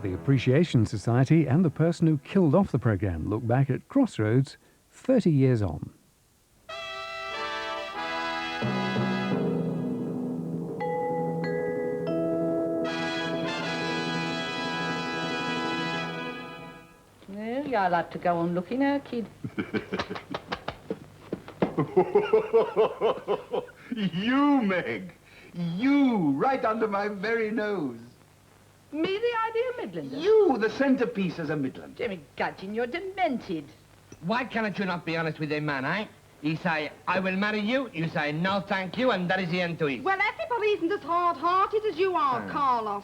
The Appreciation Society and the person who killed off the programme look back at Crossroads 30 years on. Well, you'll have to go on looking now, kid. You, Meg! You, right under my very nose. Me, the idea, Midlander? You, the centrepiece as a Midland. Jimmy Gudgeon, you're demented. Why cannot you not be honest with a man, eh? He say, I will marry you, you say, no thank you, and that is the end to it. Well, everybody isn't as hard-hearted as you are, Carlos.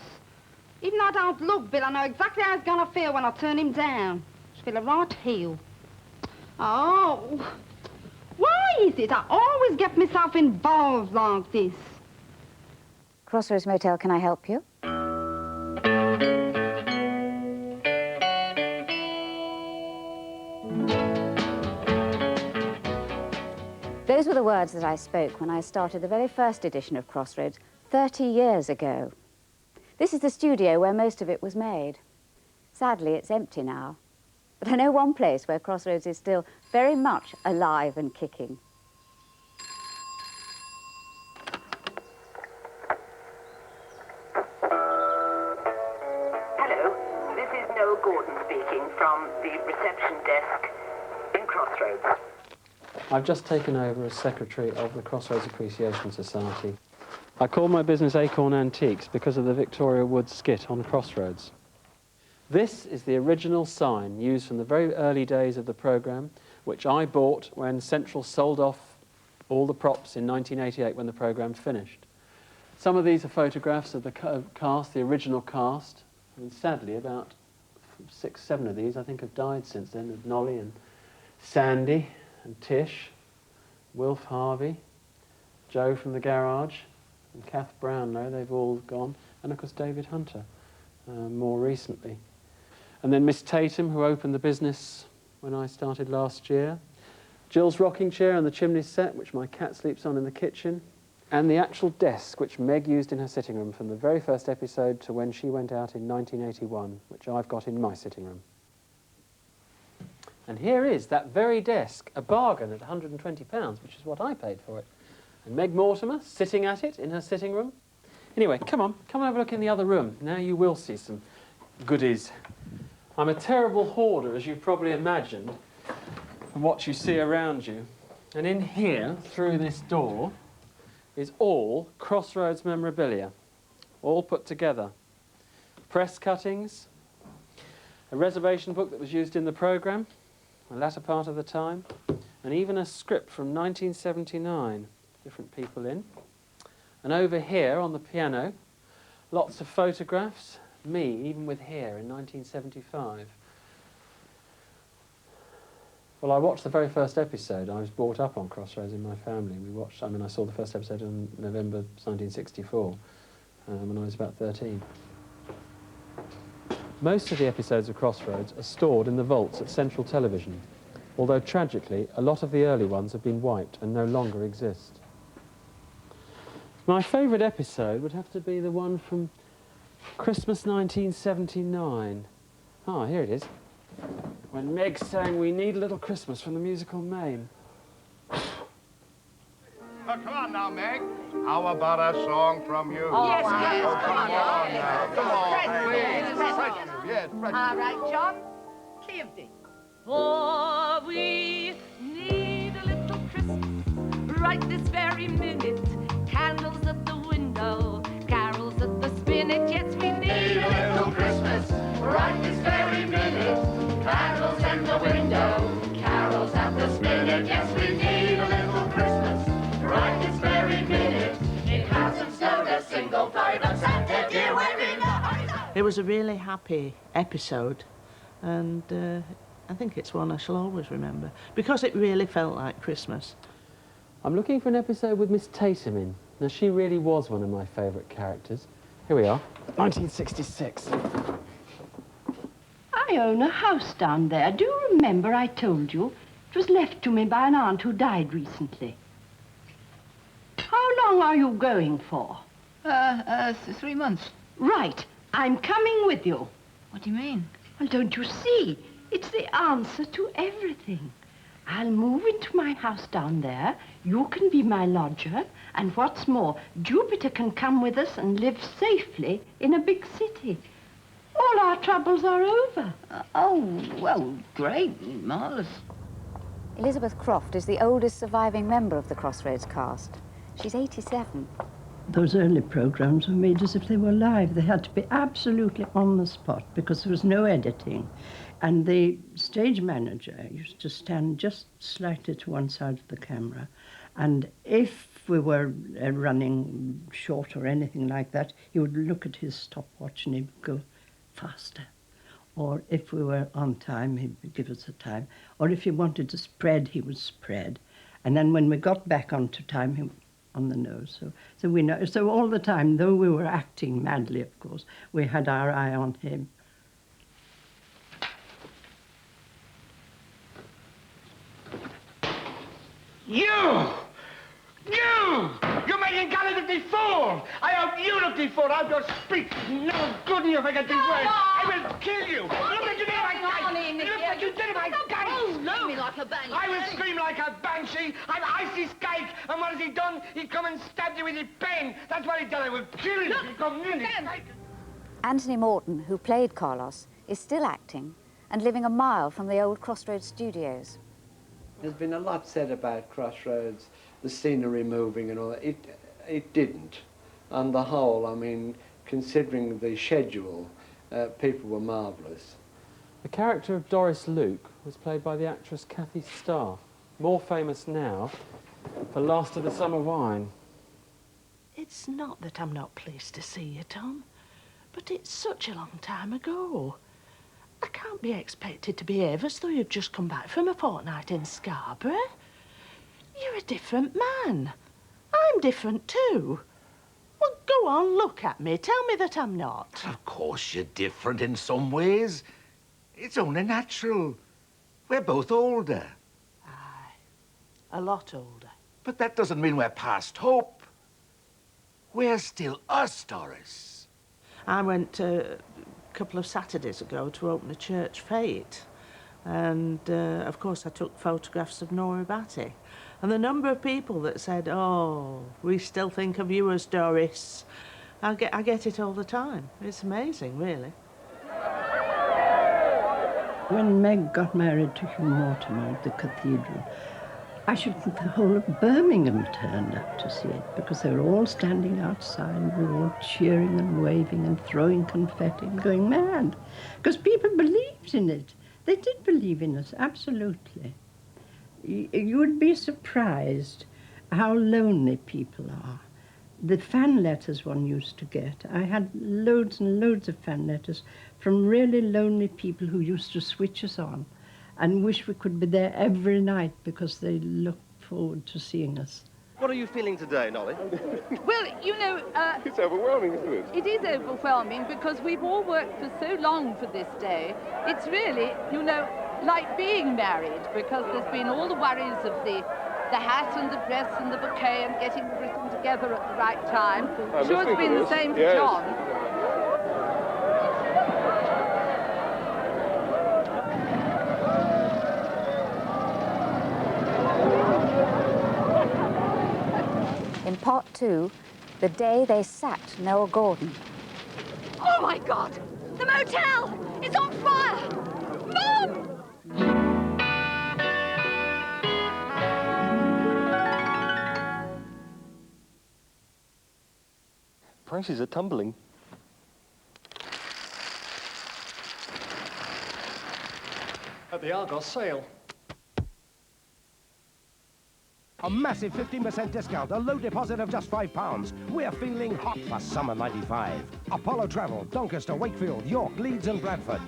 Even though I don't look Bill, I know exactly how he's gonna feel when I turn him down. Just feel a right heel. Oh, why is it I always get myself involved like this? Crossroads Motel, can I help you? Those were the words that I spoke when I started the very first edition of Crossroads 30 years ago. This is the studio where most of it was made. Sadly, it's empty now. But I know one place where Crossroads is still very much alive and kicking. Hello, this is Noel Gordon speaking from the reception desk in Crossroads. I've just taken over as secretary of the Crossroads Appreciation Society. I call my business Acorn Antiques because of the Victoria Wood skit on Crossroads. This is the original sign used from the very early days of the programme, which I bought when Central sold off all the props in 1988 when the programme finished. Some of these are photographs of the cast, the original cast. I mean, sadly, about 6, 7 of these I think have died since then, of Nolly and Sandy and Tish, Wilf Harvey, Joe from the Garage, and Kath Brownlow, they've all gone, and of course David Hunter, more recently. And then Miss Tatum, who opened the business when I started last year, Jill's rocking chair on the chimney set, which my cat sleeps on in the kitchen, and the actual desk, which Meg used in her sitting room from the very first episode to when she went out in 1981, which I've got in my sitting room. And here is that very desk, a bargain at £120, which is what I paid for it. And Meg Mortimer sitting at it in her sitting room. Anyway, come on have a look in the other room. Now you will see some goodies. I'm a terrible hoarder, as you've probably imagined, from what you see around you. And in here, through this door, is all Crossroads memorabilia, all put together. Press cuttings, a reservation book that was used in the programme, the latter part of the time, and even a script from 1979, different people in. And over here on the piano, lots of photographs, me, even with hair, in 1975. Well, I watched the very first episode. I was brought up on Crossroads in my family. I saw the first episode in November 1964, when I was about 13. Most of the episodes of Crossroads are stored in the vaults at Central Television, although tragically, a lot of the early ones have been wiped and no longer exist. My favourite episode would have to be the one from Christmas 1979. Ah, here it is. When Meg sang We Need a Little Christmas from the musical Mame. Oh, come on now, Meg. How about a song from you? Oh, yes, Come on now. Come on, please. Yes, All right, John. Cleavedy. For we need a little Christmas right this very minute. Candles at the window, carols at the spinet. Yes, we need a little Christmas right this very minute. Candles at the window, carols at the spinet. Yes, we need a little Christmas right this very minute. It hasn't snowed a single flurry, but Santa dear, we're in a hurry. It was a really happy episode, and I think it's one I shall always remember, because it really felt like Christmas. I'm looking for an episode with Miss Tatum in. Now, she really was one of my favourite characters. Here we are, 1966. I own a house down there. Do you remember I told you? It was left to me by an aunt who died recently. How long are you going for? 3 months. Right. I'm coming with you. What do you mean? Well, don't you see? It's the answer to everything. I'll move into my house down there. You can be my lodger. And what's more, Jupiter can come with us and live safely in a big city. All our troubles are over. Oh, well, great. Marvellous. Elizabeth Croft is the oldest surviving member of the Crossroads cast. She's 87. Those early programs were made as if they were live. They had to be absolutely on the spot because there was no editing. And the stage manager used to stand just slightly to one side of the camera. And if we were running short or anything like that, he would look at his stopwatch and he would go faster. Or if we were on time, he would give us a time. Or if he wanted to spread, he would spread. And then when we got back onto time, he on the nose. So we know. So all the time, though we were acting madly, of course, we had our eye on him. You're making Gally look the fool! I hope you look the fool! I hope your speech is no good enough against these words! I will kill you! Look at you did it like that! Look at you did it like that! Oh, no! Me like a banshee. I will scream like a banshee! I'm icy skate! And what has he done? He's come and stabbed you with his pen! That's what he done! I will kill you! He's come near me. Anthony Morton, who played Carlos, is still acting and living a mile from the old Crossroads studios. There's been a lot said about Crossroads, the scenery moving and all that. It didn't. On the whole, I mean, considering the schedule, people were marvellous. The character of Doris Luke was played by the actress Kathy Starr, more famous now for Last of the Summer Wine. It's not that I'm not pleased to see you, Tom, but it's such a long time ago. I can't be expected to behave as though you've just come back from a fortnight in Scarborough. You're a different man. I'm different too. Well, go on, look at me. Tell me that I'm not. Of course you're different in some ways. It's only natural. We're both older. Aye, a lot older. But that doesn't mean we're past hope. We're still us, Doris. I went a couple of Saturdays ago to open a church fete. And, of course, I took photographs of Nora Batty. And the number of people that said, oh, we still think of you as Doris. I get it all the time. It's amazing, really. When Meg got married to Hugh Mortimer at the cathedral, I should think the whole of Birmingham turned up to see it because they were all standing outside and we were all cheering and waving and throwing confetti and going mad because people believed in it. They did believe in us, absolutely. You would be surprised how lonely people are. The fan letters one used to get, I had loads and loads of fan letters from really lonely people who used to switch us on and wish we could be there every night because they looked forward to seeing us. What are you feeling today, Nolly? Well, you know... it's overwhelming, isn't it? It is overwhelming because we've all worked for so long for this day. It's really, you know, like being married because there's been all the worries of the hat and the dress and the bouquet and getting everything together at the right time. I'm sure it's been the same for John. In part 2, the day they sacked Noel Gordon. Oh, my God! The motel! It's on fire! Mom! Prices are tumbling. At the Argos sale. A massive 15% discount, a low deposit of just £5. We're feeling hot for summer 95. Apollo Travel, Doncaster, Wakefield, York, Leeds and Bradford.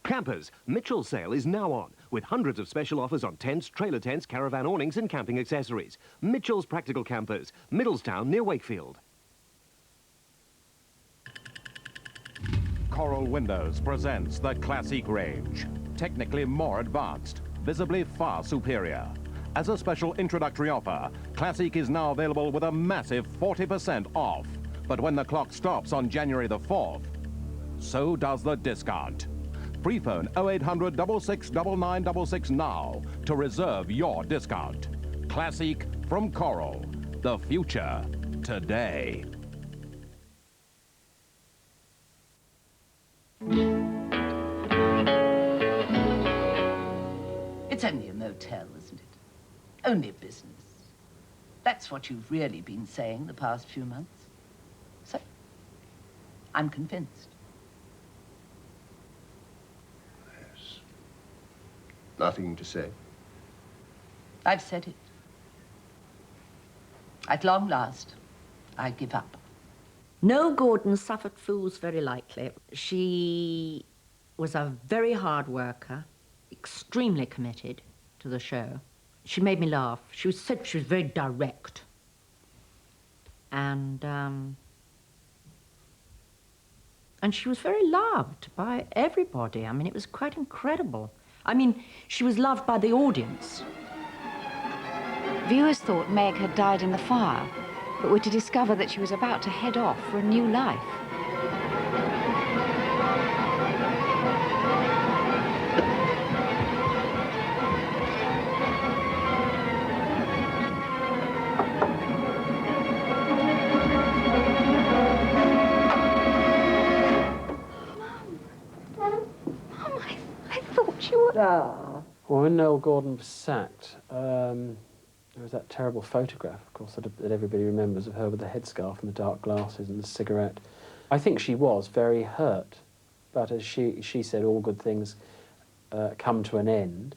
Campers, Mitchell's sale is now on, with hundreds of special offers on tents, trailer tents, caravan awnings and camping accessories. Mitchell's Practical Campers, Middlestown near Wakefield. Coral Windows presents the Classic range. Technically more advanced, visibly far superior. As a special introductory offer, Classic is now available with a massive 40% off. But when the clock stops on January the 4th, so does the discount. Free phone 0800 669966 now to reserve your discount. Classic from Coral. The future today. It's only a motel, isn't it? Only business. That's what you've really been saying the past few months. So, I'm convinced. Yes. Nothing to say. I've said it. At long last, I give up. No, Gordon suffered fools very likely. She was a very hard worker, extremely committed to the show. She made me laugh. She was very direct. And she was very loved by everybody. I mean, it was quite incredible. I mean, she was loved by the audience. Viewers thought Meg had died in the fire, but were to discover that she was about to head off for a new life. Well, when Noel Gordon was sacked, there was that terrible photograph, of course, that everybody remembers of her with the headscarf and the dark glasses and the cigarette. I think she was very hurt, but as she said, all good things come to an end.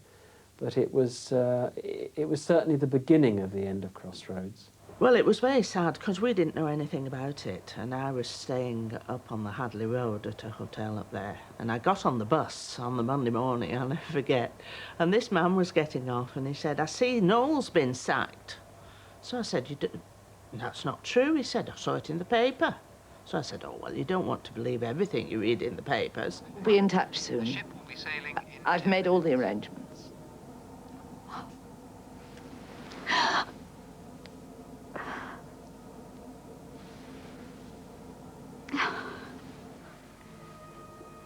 But it was certainly the beginning of the end of Crossroads. Well, it was very sad because we didn't know anything about it, and I was staying up on the Hadley Road at a hotel up there, and I got on the bus on the Monday morning, I'll never forget, and this man was getting off, and he said, "I see Noel's been sacked." So I said, "That's not true." He said, "I saw it in the paper." So I said, "Oh, well, you don't want to believe everything you read in the papers." Be in touch soon. The ship will be sailing in I've made all the arrangements.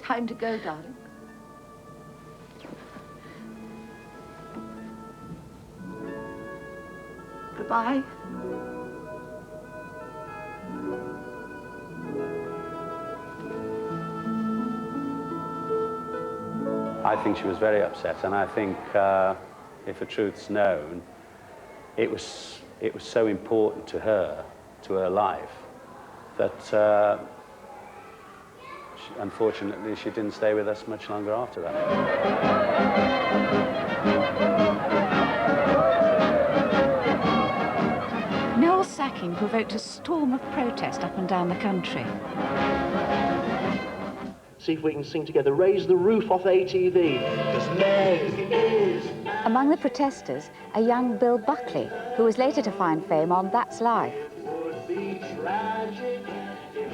Time to go, darling. Goodbye. I think she was very upset, and I think if the truth's known, it was so important to her life, that unfortunately she didn't stay with us much longer after that. Noel's sacking provoked a storm of protest up and down the country. See if we can sing together, "Raise the Roof" off ATV. 'Cause Meg is... Among the protesters, a young Bill Buckley, who was later to find fame on That's Life.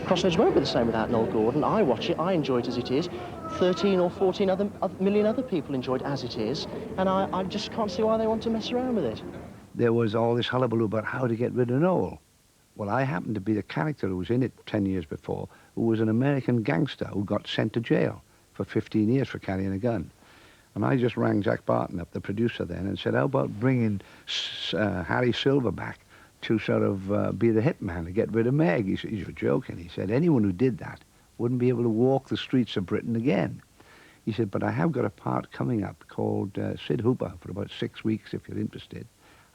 Crossroads won't be the same without Noel Gordon. I watch it, I enjoy it as it is. 13 or 14 million other people enjoy it as it is, and I just can't see why they want to mess around with it. There was all this hullabaloo about how to get rid of Noel. Well, I happened to be the character who was in it 10 years before, who was an American gangster who got sent to jail for 15 years for carrying a gun. And I just rang Jack Barton up, the producer then, and said, how about bringing Harry Silver back to sort of be the hitman to get rid of Meg? He said, "You're joking." He said, "Anyone who did that wouldn't be able to walk the streets of Britain again." He said, "But I have got a part coming up called Sid Hooper for about 6 weeks, if you're interested."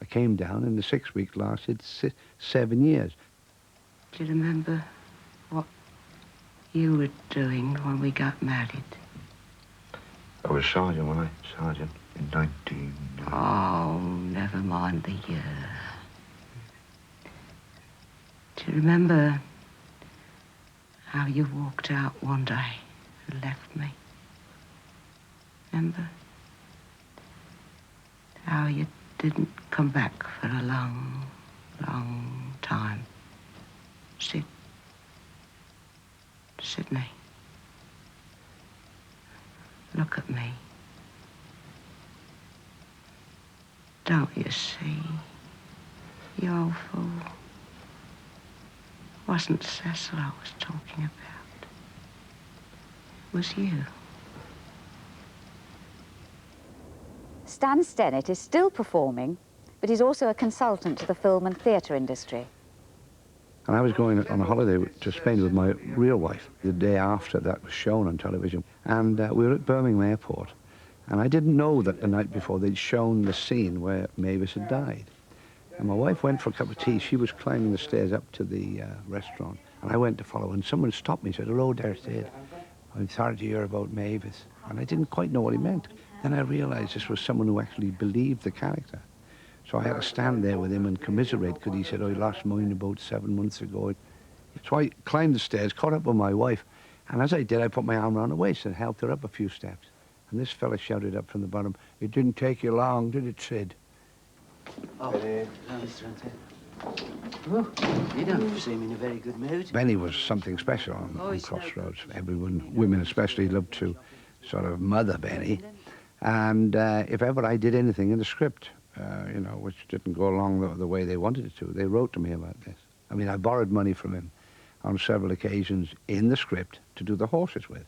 I came down, and the 6 weeks lasted 7 years. Do you remember what you were doing when we got married? I was sergeant, wasn't I? Sergeant in 19... Oh, never mind the year. Do you remember how you walked out one day and left me? Remember? How you didn't come back for a long, long time. Sydney, look at me. Don't you see? You old fool. Wasn't Cecil I was talking about. was you. Stan Stennett is still performing, but he's also a consultant to the film and theatre industry. And I was going on a holiday to Spain with my real wife the day after that was shown on television. And we were at Birmingham Airport. And I didn't know that the night before they'd shown the scene where Mavis had died. And my wife went for a cup of tea. She was climbing the stairs up to the restaurant. And I went to follow. And someone stopped me and said, "Hello there, Sid. I'm sorry to hear about Mavis." And I didn't quite know what he meant. Then I realized this was someone who actually believed the character. So I had to stand there with him and commiserate, because he said, "Oh, he lost mine about 7 months ago." So I climbed the stairs, caught up with my wife, and as I did, I put my arm around her waist and helped her up a few steps. And this fella shouted up from the bottom, "It didn't take you long, did it, Sid?" Oh, hello, Mr. Hunter. Oh, you don't seem in a very good mood. Benny was something special on Crossroads. Everyone, women especially, loved to sort of mother Benny. And if ever I did anything in the script, you know, which didn't go along the way they wanted it to, they wrote to me about this. I mean, I borrowed money from him on several occasions in the script to do the horses with.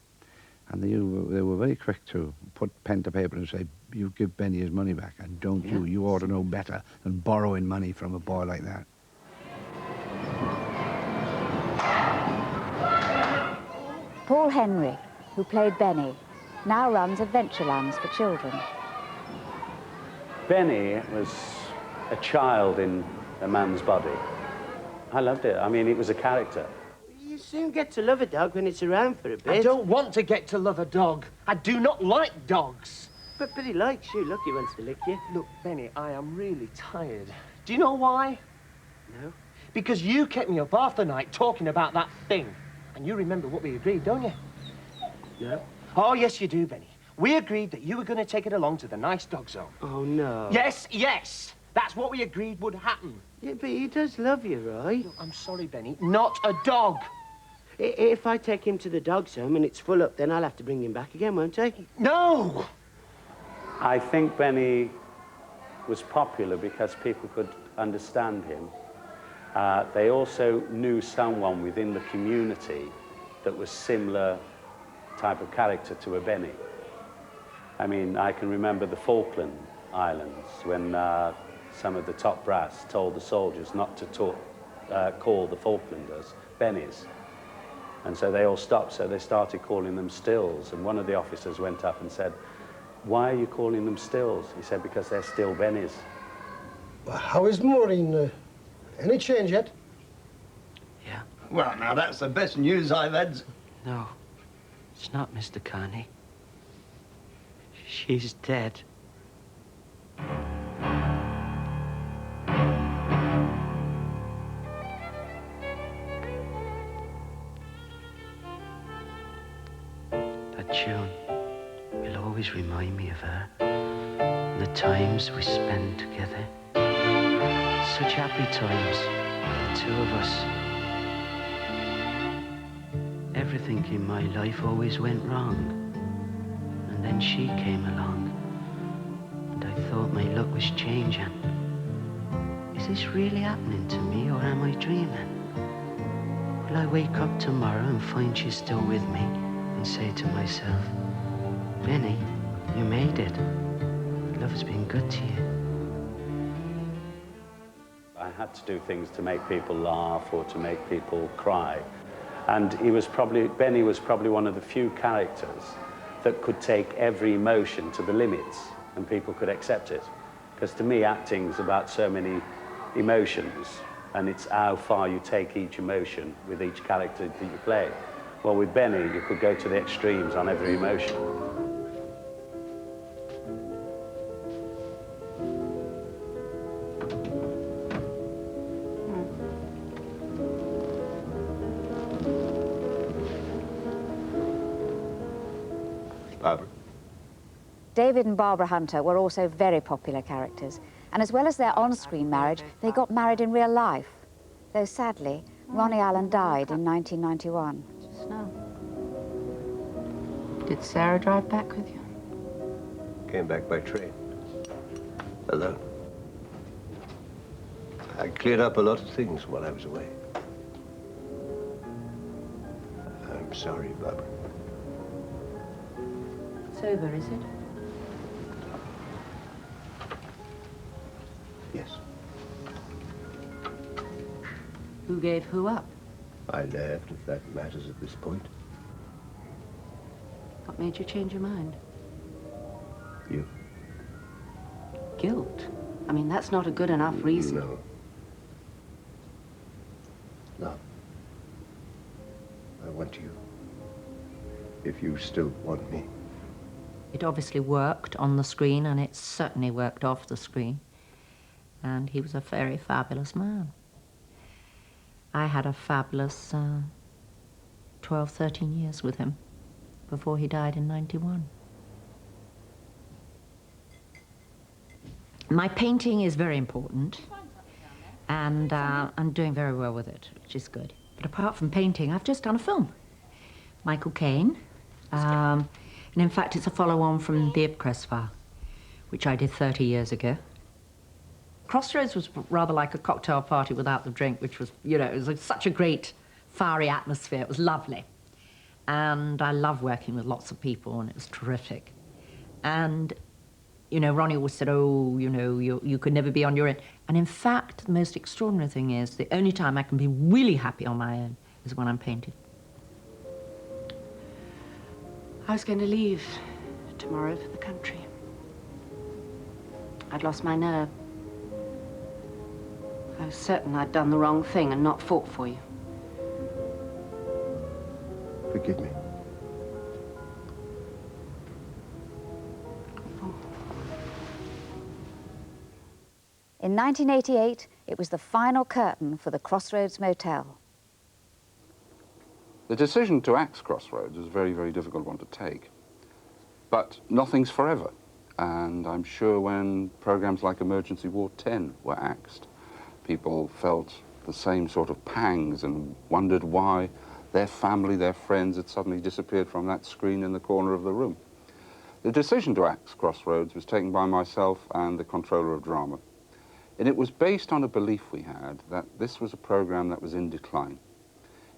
And they were very quick to put pen to paper and say, "You give Benny his money back, and don't you. You ought to know better than borrowing money from a boy like that." Paul Henry, who played Benny, now runs Adventurelands for children. Benny was a child in a man's body. I loved it. I mean, it was a character. You soon get to love a dog when it's around for a bit. I don't want to get to love a dog. I do not like dogs. But he likes you. Look, he wants to lick you. Look, Benny, I am really tired. Do you know why? No. Because you kept me up half the night talking about that thing. And you remember what we agreed, don't you? No. Oh, yes, you do, Benny. We agreed that you were going to take it along to the nice dog zone. Oh, no. Yes, yes. That's what we agreed would happen. Yeah, but he does love you, right? Look, I'm sorry, Benny. Not a dog. If I take him to the dog's home and it's full up, then I'll have to bring him back again, won't I? No! I think Benny was popular because people could understand him. They also knew someone within the community that was similar type of character to a Benny. I mean, I can remember the Falkland Islands when some of the top brass told the soldiers not to call the Falklanders Bennies. And so they all stopped, so they started calling them Stills. And one of the officers went up and said, "Why are you calling them Stills?" He said, "Because they're still Bennies." Well, how is Maureen? Any change yet? Yeah. Well, now, that's the best news I've had. No, it's not, Mr. Carney. She's dead. That tune will always remind me of her and the times we spent together. Such happy times, the two of us. Everything in my life always went wrong. And then she came along, and I thought my luck was changing. Is this really happening to me, or am I dreaming? Will I wake up tomorrow and find she's still with me and say to myself, "Benny, you made it. Love has been good to you." I had to do things to make people laugh or to make people cry. And Benny was probably one of the few characters that could take every emotion to the limits and people could accept it. Because to me, acting's about so many emotions, and it's how far you take each emotion with each character that you play. Well, with Benny, you could go to the extremes on every emotion. Barbara? David and Barbara Hunter were also very popular characters, and as well as their on-screen marriage, they got married in real life. Though sadly, Ronnie Allen died in 1991. Snow. Did Sarah drive back with you? Came back by train. Alone. I cleared up a lot of things while I was away. I'm sorry, Barbara. It's over, is it? Yes. Who gave who up? I left, if that matters at this point. What made you change your mind? You. Guilt? I mean, that's not a good enough reason. No. Love. I want you. If you still want me. It obviously worked on the screen, and it certainly worked off the screen. And he was a very fabulous man. I had a fabulous 12, 13 years with him before he died in '91. My painting is very important, and I'm doing very well with it, which is good. But apart from painting, I've just done a film. Michael Caine. And in fact, it's a follow-on from The Ipcress File, which I did 30 years ago. Crossroads was rather like a cocktail party without the drink, which was, you know, it was such a great, fiery atmosphere. It was lovely. And I love working with lots of people, and it was terrific. And, you know, Ronnie always said, oh, you know, you could never be on your own. And in fact, the most extraordinary thing is the only time I can be really happy on my own is when I'm painting. I was going to leave tomorrow for the country. I'd lost my nerve. I was certain I'd done the wrong thing and not fought for you. Forgive me. In 1988, it was the final curtain for the Crossroads Motel. The decision to axe Crossroads was a very, very difficult one to take. But nothing's forever. And I'm sure when programs like Emergency Ward 10 were axed, people felt the same sort of pangs and wondered why their family, their friends had suddenly disappeared from that screen in the corner of the room. The decision to axe Crossroads was taken by myself and the controller of drama. And it was based on a belief we had that this was a program that was in decline.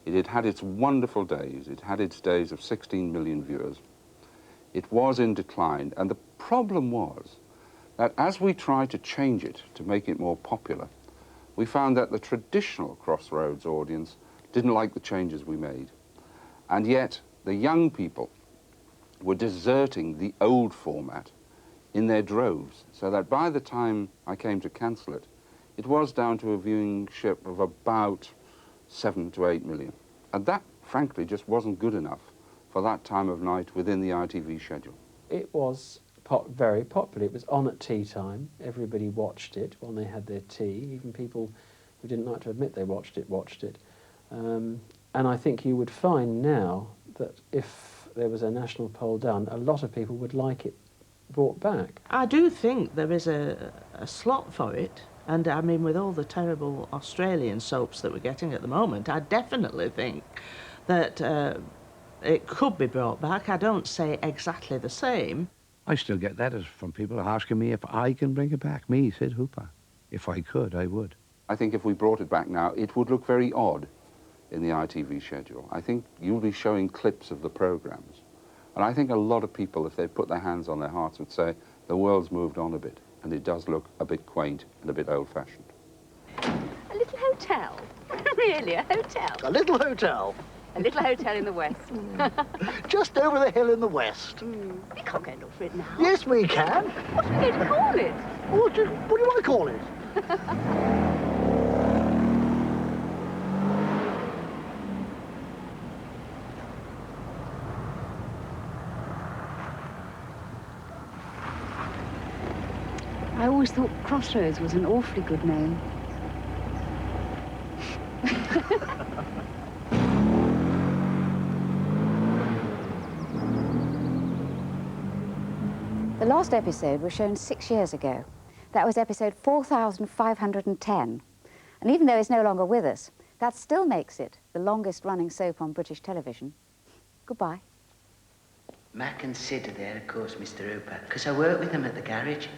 It had had its wonderful days. It had its days of 16 million viewers. It was in decline, and the problem was that as we tried to change it to make it more popular, we found that the traditional Crossroads audience didn't like the changes we made. And yet, the young people were deserting the old format in their droves, so that by the time I came to cancel it, it was down to a viewership of about 7 to 8 million. And that, frankly, just wasn't good enough for that time of night within the ITV schedule. It was very popular. It was on at tea time. Everybody watched it when they had their tea. Even people who didn't like to admit they watched it. And I think you would find now that if there was a national poll done, a lot of people would like it brought back. I do think there is a slot for it. And I mean, with all the terrible Australian soaps that we're getting at the moment, I definitely think that it could be brought back. I don't say exactly the same. I still get letters from people asking me if I can bring it back. Me, Sid Hooper. If I could, I would. I think if we brought it back now, it would look very odd in the ITV schedule. I think you'll be showing clips of the programs. And I think a lot of people, if they put their hands on their hearts, would say the world's moved on a bit. And it does look a bit quaint and a bit old-fashioned. A little hotel? Really, a hotel? A little hotel. A little hotel in the west. Just over the hill in the west. We can't go and look for it now. Yes, we can. What are we going to call it? What do you want to call it? I always thought Crossroads was an awfully good name. The last episode was shown 6 years ago. That was episode 4510. And even though it's no longer with us, that still makes it the longest running soap on British television. Goodbye. Mac and Sid are there, of course, Mr. Hooper, because I work with them at the garage.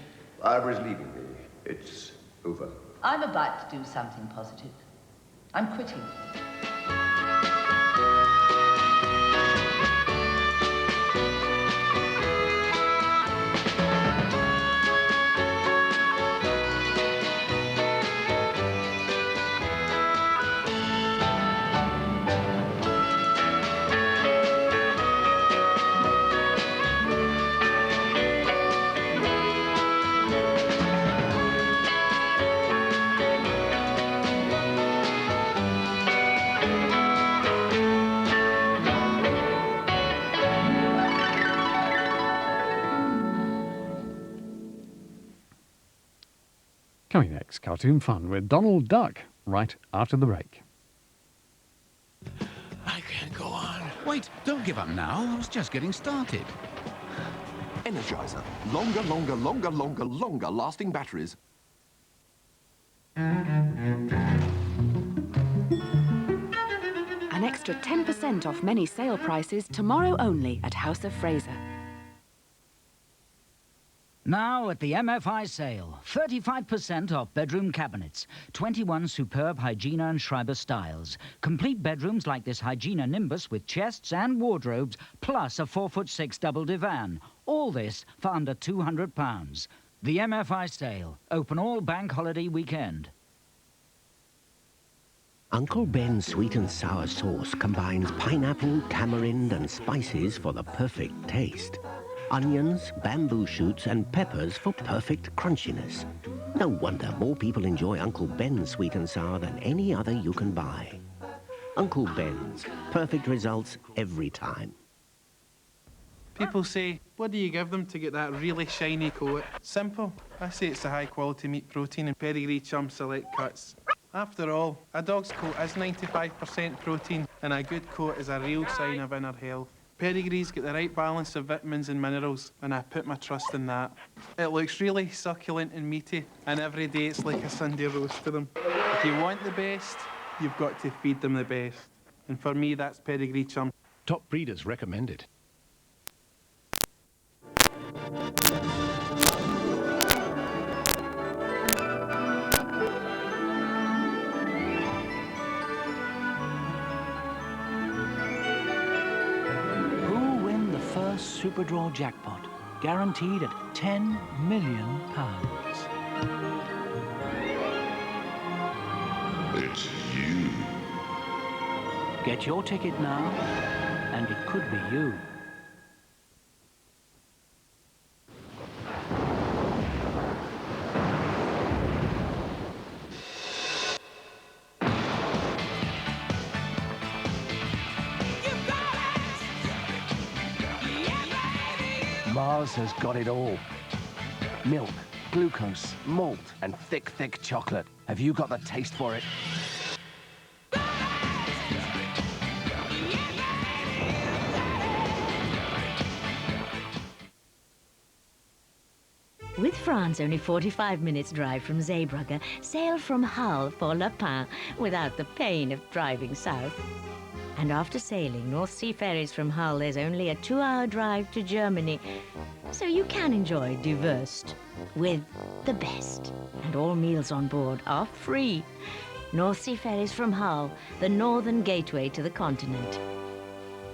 Barbara's leaving me. It's over. I'm about to do something positive. I'm quitting. Coming next, cartoon fun with Donald Duck, right after the break. I can't go on. Wait, don't give up now. I was just getting started. Energizer. Longer, longer, longer, longer, longer lasting batteries. An extra 10% off many sale prices tomorrow only at House of Fraser. Now at the MFI sale, 35% off bedroom cabinets, 21 superb Hygiena and Schreiber styles, complete bedrooms like this Hygiena Nimbus with chests and wardrobes, plus a 4'6" double divan. All this for under £200. The MFI sale, open all bank holiday weekend. Uncle Ben's sweet and sour sauce combines pineapple, tamarind and spices for the perfect taste. Onions, bamboo shoots and peppers for perfect crunchiness. No wonder more people enjoy Uncle Ben's sweet and sour than any other you can buy. Uncle Ben's, perfect results every time. People say, what do you give them to get that really shiny coat? Simple. I say it's the high quality meat protein and pedigree chum select cuts. After all, a dog's coat is 95% protein and a good coat is a real sign of inner health. Pedigree's get the right balance of vitamins and minerals, and I put my trust in that. It looks really succulent and meaty, and every day it's like a Sunday roast for them. If you want the best, you've got to feed them the best. And for me, that's pedigree chum. Top breeders recommended. Super Draw jackpot, guaranteed at £10 million. It's you. Get your ticket now, and it could be you. Mars has got it all. Milk, glucose, malt, and thick, thick chocolate. Have you got the taste for it? With France only 45 minutes drive from Zeebrugge, sail from Hull for Le Pen without the pain of driving south. And after sailing North Sea ferries from Hull, there's only a 2-hour drive to Germany. So you can enjoy Die Wurst with the best. And all meals on board are free. North Sea ferries from Hull, the northern gateway to the continent.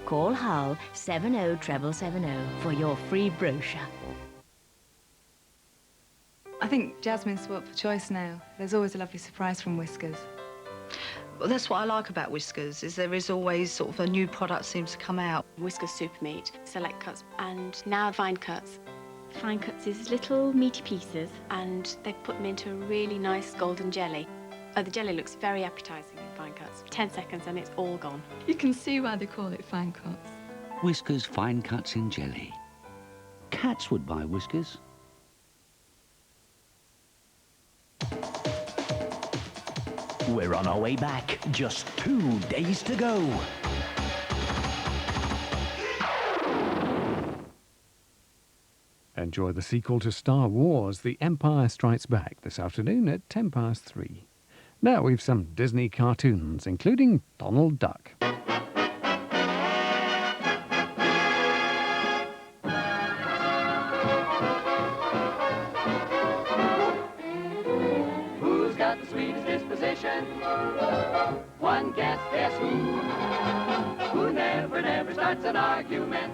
Call Hull 707770 for your free brochure. I think Jasmine's spoilt for choice now. There's always a lovely surprise from Whiskers. Well, that's what I like about Whiskers, is there is always sort of a new product seems to come out. Whiskers super meat, select cuts, and now fine cuts. Fine cuts is little meaty pieces, and they've put them into a really nice golden jelly. Oh, the jelly looks very appetising in fine cuts. 10 seconds and it's all gone. You can see why they call it fine cuts. Whiskers fine cuts in jelly. Cats would buy Whiskers. We're on our way back. Just 2 days to go. Enjoy the sequel to Star Wars, The Empire Strikes Back, this afternoon at 3:10. Now we've some Disney cartoons, including Donald Duck. Who's got the sweetest disposition? One guess who? Who never starts an argument?